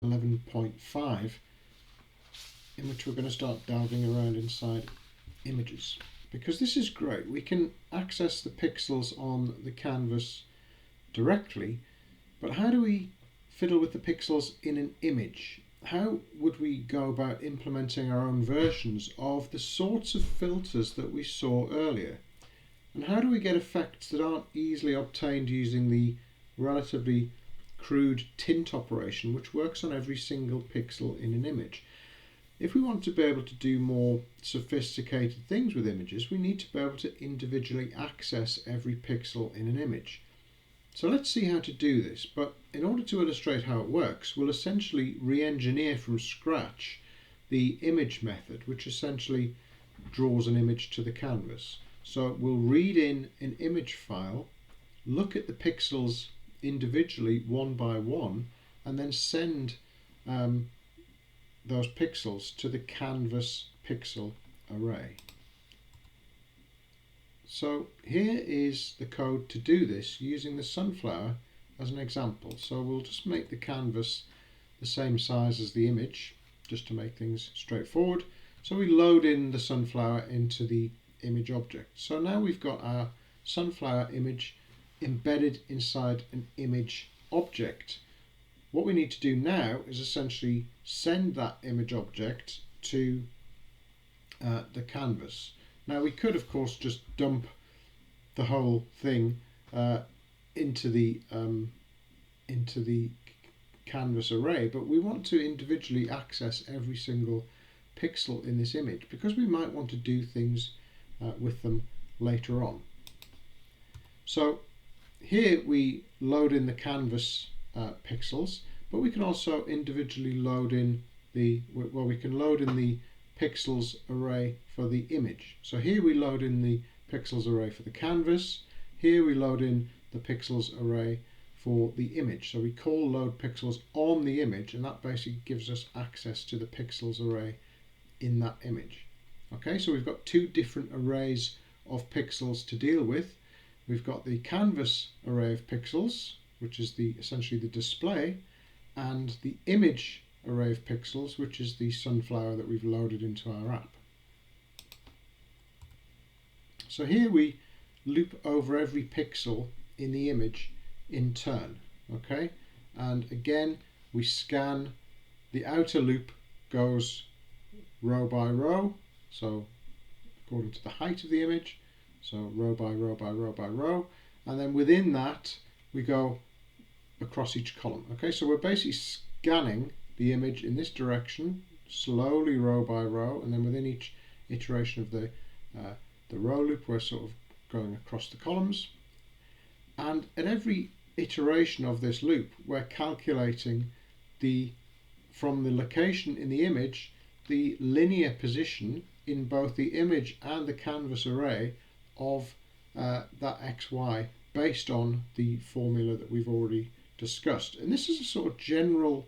11.5, in which we're going to start delving around inside images. Because this is great, we can access the pixels on the canvas directly, but how do we fiddle with the pixels in an image? How would we go about implementing our own versions of the sorts of filters that we saw earlier? And how do we get effects that aren't easily obtained using the relatively crude tint operation, which works on every single pixel in an image? If we want to be able to do more sophisticated things with images, we need to be able to individually access every pixel in an image. So let's see how to do this, but in order to illustrate how it works, we'll essentially re-engineer from scratch the image method, which essentially draws an image to the canvas. So we'll read in an image file, look at the pixels individually one by one, and then send those pixels to the canvas pixel array. So here is the code to do this using the sunflower as an example. So we'll just make the canvas the same size as the image, just to make things straightforward. So we load in the sunflower into the image object. So now we've got our sunflower image embedded inside an image object. What we need to do now is essentially send that image object to the canvas. Now we could of course just dump the whole thing into the canvas array, but we want to individually access every single pixel in this image because we might want to do things with them later on. So here we load in the canvas pixels, but we can also individually load in the pixels array for the image. So here we load in the pixels array for the canvas, here we load in the pixels array for the image. So we call load pixels on the image, and that basically gives us access to the pixels array in that image. Okay, so we've got two different arrays of pixels to deal with. We've got the canvas array of pixels, which is essentially the display, and the image array of pixels, which is the sunflower that we've loaded into our app. So here we loop over every pixel in the image in turn, okay? And again, we scan. The outer loop goes row by row, so according to the height of the image, so row by row by row by row, and then within that we go across each column. Okay, so we're basically scanning the image in this direction, slowly row by row, and then within each iteration of the row loop we're sort of going across the columns, and at every iteration of this loop we're calculating from the location in the image the linear position in both the image and the canvas array of that XY based on the formula that we've already discussed. And this is a sort of general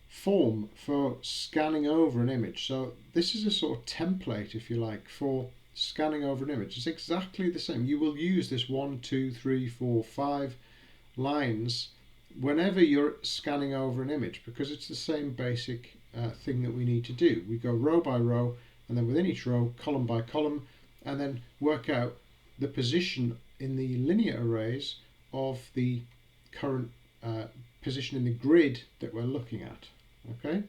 form for scanning over an image. So this is a sort of template, if you like, for scanning over an image. It's exactly the same. You will use this 1, 2, 3, 4, 5 lines whenever you're scanning over an image, because it's the same basic thing that we need to do. We go row by row, and then within each row, column by column, and then work out the position in the linear arrays of the current position in the grid that we're looking at. Okay,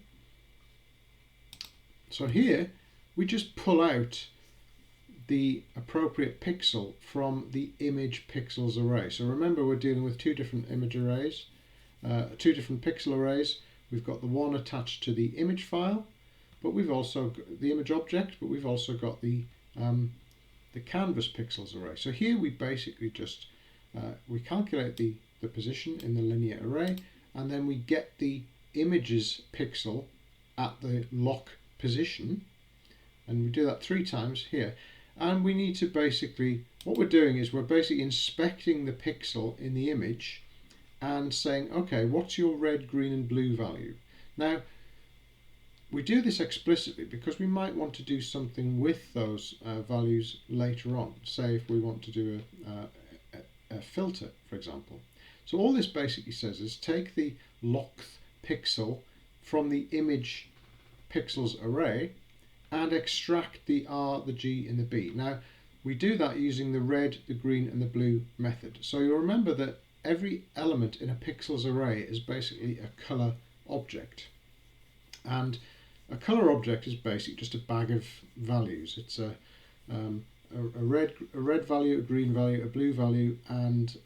so here we just pull out the appropriate pixel from the image pixels array. So remember, we're dealing with two different image arrays, two different pixel arrays. We've got the one attached to the image file, but we've also got the image object, but we've also got the canvas pixels array. So here we basically just we calculate the position in the linear array, and then we get the images pixel at the lock position, and we do that 3 times here. And we need to basically, what we're doing is we're basically inspecting the pixel in the image and saying, okay, what's your red, green and blue value? Now we do this explicitly because we might want to do something with those values later on, say if we want to do a filter, for example. So all this basically says is take the lockth pixel from the image pixels array and extract the R, the G and the B. Now we do that using the red, the green and the blue method. So you'll remember that every element in a pixels array is basically a color object, and a color object is basically just a bag of values. It's a red value, a green value, a blue value, and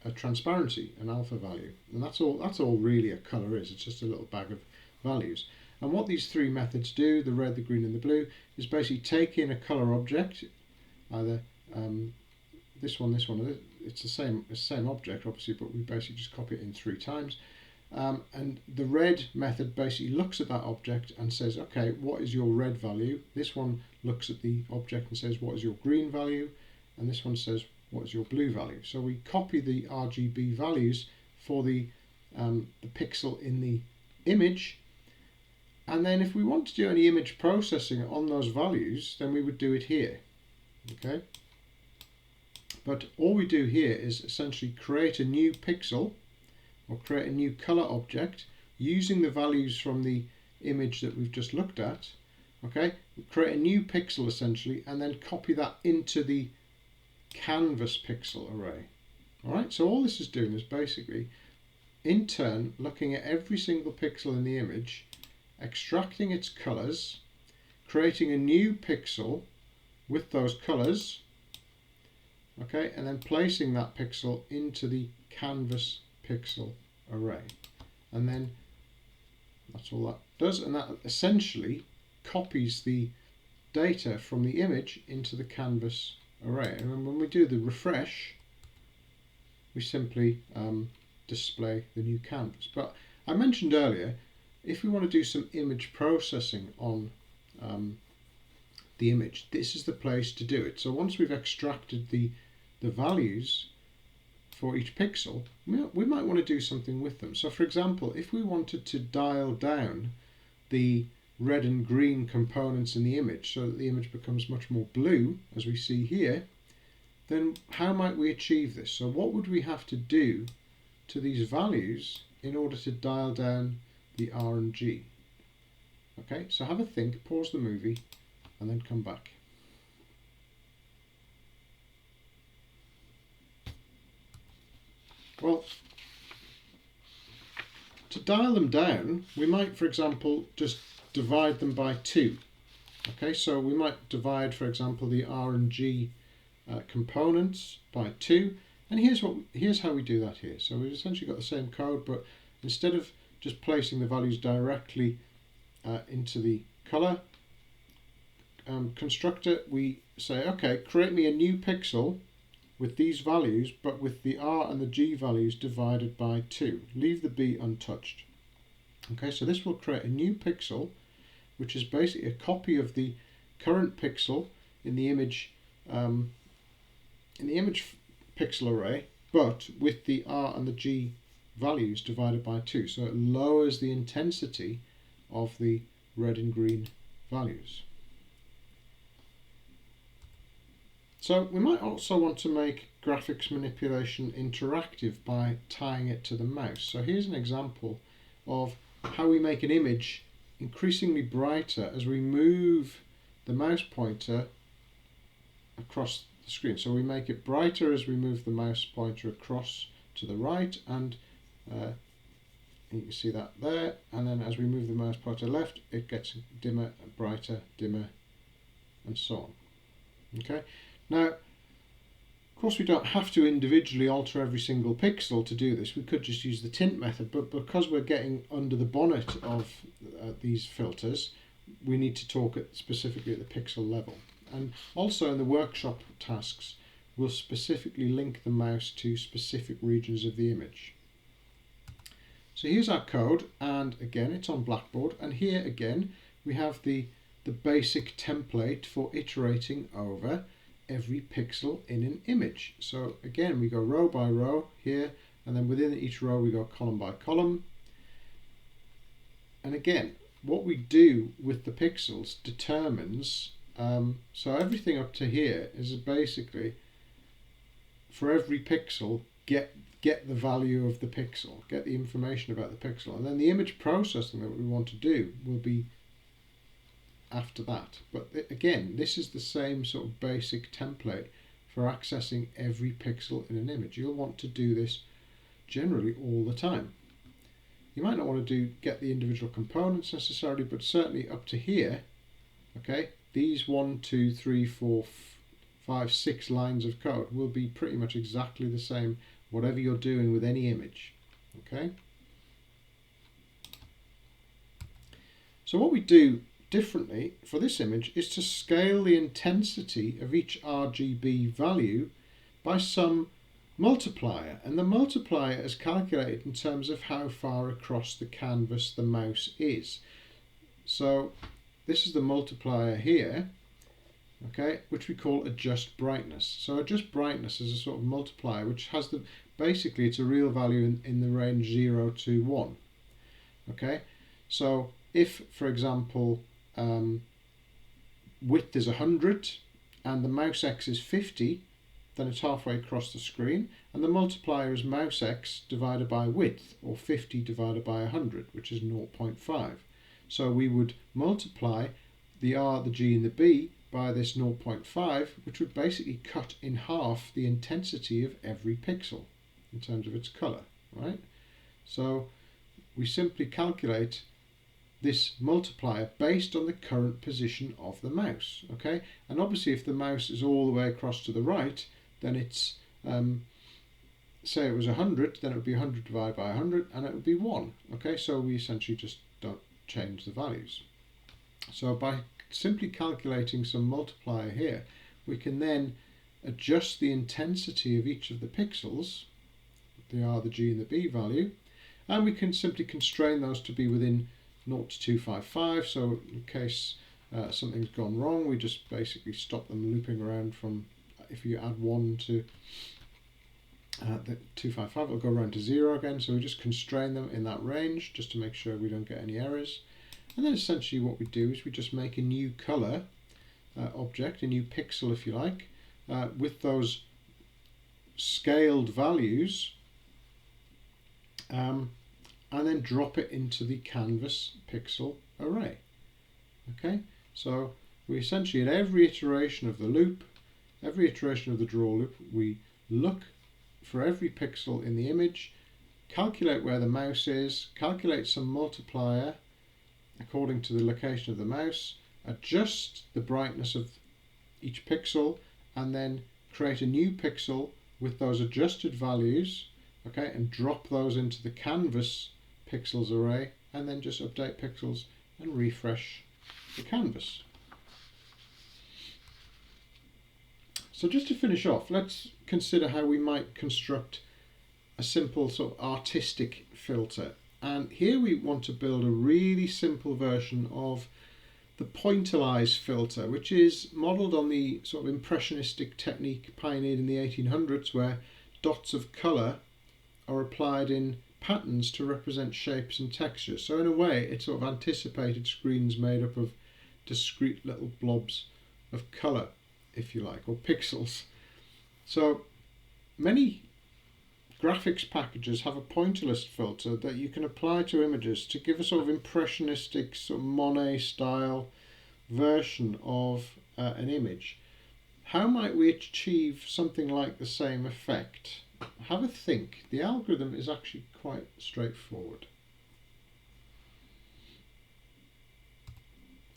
a transparency, an alpha value, and that's all really a color is. It's just a little bag of values. And what these three methods do, the red, the green and the blue, is basically take in a color object, either this one, it's the same object obviously, but we basically just copy it in 3 times. And the red method basically looks at that object and says, okay, what is your red value? This one looks at the object and says, what is your green value? And this one says, what is your blue value? So we copy the RGB values for the pixel in the image, and then if we want to do any image processing on those values, then we would do it here. Okay, but all we do here is essentially create a new pixel or create a new color object using the values from the image that we've just looked at. Okay, we create a new pixel essentially and then copy that into the canvas pixel array. Alright, so all this is doing is basically in turn looking at every single pixel in the image, extracting its colors, creating a new pixel with those colors, okay, and then placing that pixel into the canvas pixel array. And then that's all that does, and that essentially copies the data from the image into the canvas array. And when we do the refresh, we simply display the new canvas. But I mentioned earlier, if we want to do some image processing on the image, this is the place to do it. So once we've extracted the values for each pixel, we might want to do something with them. So for example, if we wanted to dial down the red and green components in the image so that the image becomes much more blue, as we see here, then how might we achieve this? So what would we have to do to these values in order to dial down the R and G? Okay, so have a think, pause the movie and then come back. Well, to dial them down, we might, for example, just divide them by 2. Okay, so we might divide, for example, the R and G components by 2, and here's how we do that here. So we've essentially got the same code, but instead of just placing the values directly into the color constructor, we say, okay, create me a new pixel with these values, but with the R and the G values divided by 2. Leave the B untouched. Okay, so this will create a new pixel, which is basically a copy of the current pixel in the image pixel array, but with the R and the G values divided by 2. So it lowers the intensity of the red and green values. So we might also want to make graphics manipulation interactive by tying it to the mouse. So here's an example of how we make an image increasingly brighter as we move the mouse pointer across the screen. So we make it brighter as we move the mouse pointer across to the right, and you can see that there, and then as we move the mouse pointer left, it gets dimmer, brighter, dimmer, and so on. Okay. Now, of course, we don't have to individually alter every single pixel to do this. We could just use the tint method, but because we're getting under the bonnet of these filters, we need to talk specifically at the pixel level. And also in the workshop tasks, we'll specifically link the mouse to specific regions of the image. So here's our code, and again, it's on Blackboard, and here again, we have the basic template for iterating over every pixel in an image. So again, we go row by row here, and then within each row we go column by column. And again, what we do with the pixels determines, so everything up to here is basically, for every pixel, get get the value of the pixel, get the information about the pixel, and then the image processing that we want to do will be after that. But again, this is the same sort of basic template for accessing every pixel in an image. You'll want to do this generally all the time. You might not want to get the individual components necessarily, but certainly up to here, okay, these 1, 2, 3, 4, 5, 6 lines of code will be pretty much exactly the same whatever you're doing with any image. Okay. So what we do differently for this image is to scale the intensity of each RGB value by some multiplier, and the multiplier is calculated in terms of how far across the canvas the mouse is. So this is the multiplier here, okay, which we call adjust brightness. So adjust brightness is a sort of multiplier which has the, basically it's a real value in the range 0 to 1. Okay, so if, for example, width is 100 and the mouse x is 50, then it's halfway across the screen, and the multiplier is mouse x divided by width, or 50 divided by 100, which is 0.5. So we would multiply the R, the G and the B by this 0.5, which would basically cut in half the intensity of every pixel in terms of its colour, right? So we simply calculate this multiplier based on the current position of the mouse, okay? And obviously if the mouse is all the way across to the right, then it's, say it was 100, then it would be 100 divided by 100, and it would be 1, okay? So we essentially just don't change the values. So by simply calculating some multiplier here, we can then adjust the intensity of each of the pixels, the R, the G and the B value, and we can simply constrain those to be within 0 to 255, so in case something's gone wrong, we just basically stop them looping around from, if you add 1 to the 255, it'll go around to 0 again, so we just constrain them in that range just to make sure we don't get any errors. And then essentially what we do is we just make a new colour object, a new pixel if you like, with those scaled values, and then drop it into the canvas pixel array. Okay, so we essentially at every iteration of the loop, every iteration of the draw loop, we look for every pixel in the image, calculate where the mouse is, calculate some multiplier according to the location of the mouse, adjust the brightness of each pixel, and then create a new pixel with those adjusted values, okay, and drop those into the canvas pixels array, and then just update pixels and refresh the canvas. So just to finish off, let's consider how we might construct a simple sort of artistic filter. And here we want to build a really simple version of the pointillized filter, which is modelled on the sort of impressionistic technique pioneered in the 1800s, where dots of colour are applied in patterns to represent shapes and textures. So in a way, it sort of anticipated screens made up of discrete little blobs of colour, if you like, or pixels. So many graphics packages have a pointillist filter that you can apply to images to give a sort of impressionistic, sort of Monet style version of an image. How might we achieve something like the same effect? Have a think. The algorithm is actually quite straightforward.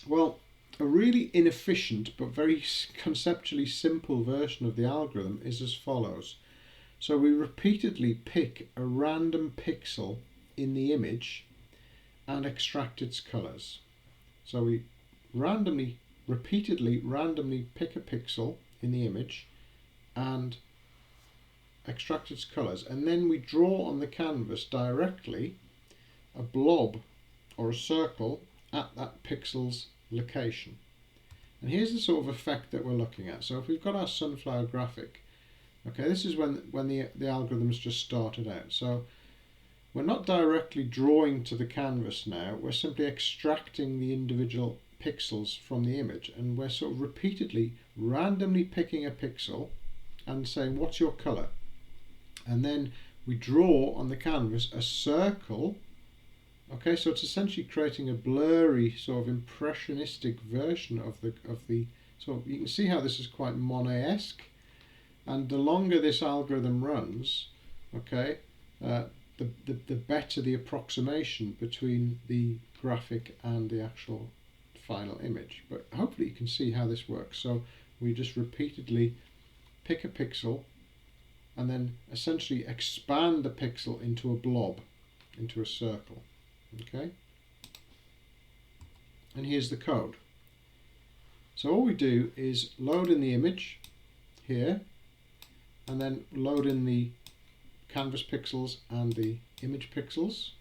Well, a really inefficient but very conceptually simple version of the algorithm is as follows. So we repeatedly pick a random pixel in the image and extract its colours. So we repeatedly randomly pick a pixel in the image and extract its colours, and then we draw on the canvas directly a blob or a circle at that pixel's location. And here's the sort of effect that we're looking at. So if we've got our sunflower graphic, okay, this is when the algorithm's just started out. So we're not directly drawing to the canvas now, we're simply extracting the individual pixels from the image, and we're sort of repeatedly randomly picking a pixel and saying, what's your colour? And then we draw on the canvas a circle. Okay, so it's essentially creating a blurry sort of impressionistic version of the so you can see how this is quite Monet-esque, and the longer this algorithm runs, okay, the better the approximation between the graphic and the actual final image. But hopefully you can see how this works. So we just repeatedly pick a pixel and then essentially expand the pixel into a blob, into a circle. Okay, and here's the code. So all we do is load in the image here, and then load in the canvas pixels and the image pixels,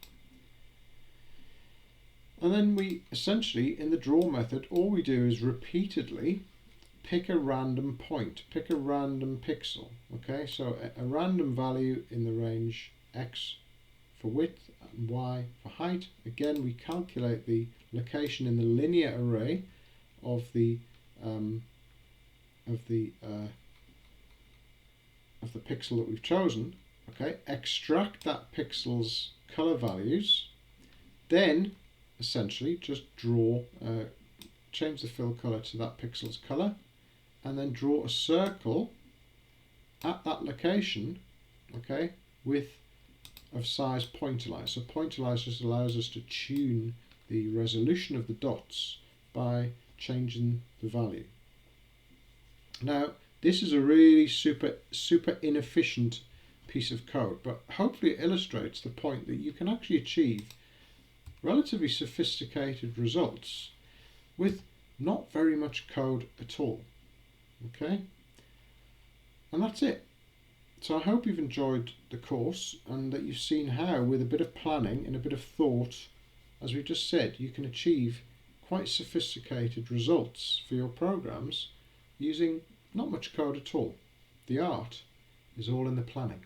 and then we essentially, in the draw method, all we do is repeatedly pick a random point, pick a random pixel. Okay, so a random value in the range X for width and Y for height. Again, we calculate the location in the linear array of the pixel that we've chosen. Okay, extract that pixel's color values, then essentially just draw, change the fill color to that pixel's color, and then draw a circle at that location, okay, of size pointillize. So pointillize just allows us to tune the resolution of the dots by changing the value. Now, this is a really super inefficient piece of code, but hopefully it illustrates the point that you can actually achieve relatively sophisticated results with not very much code at all. Okay, and that's it. So I hope you've enjoyed the course and that you've seen how, with a bit of planning and a bit of thought, as we just said, you can achieve quite sophisticated results for your programs using not much code at all. The art is all in the planning.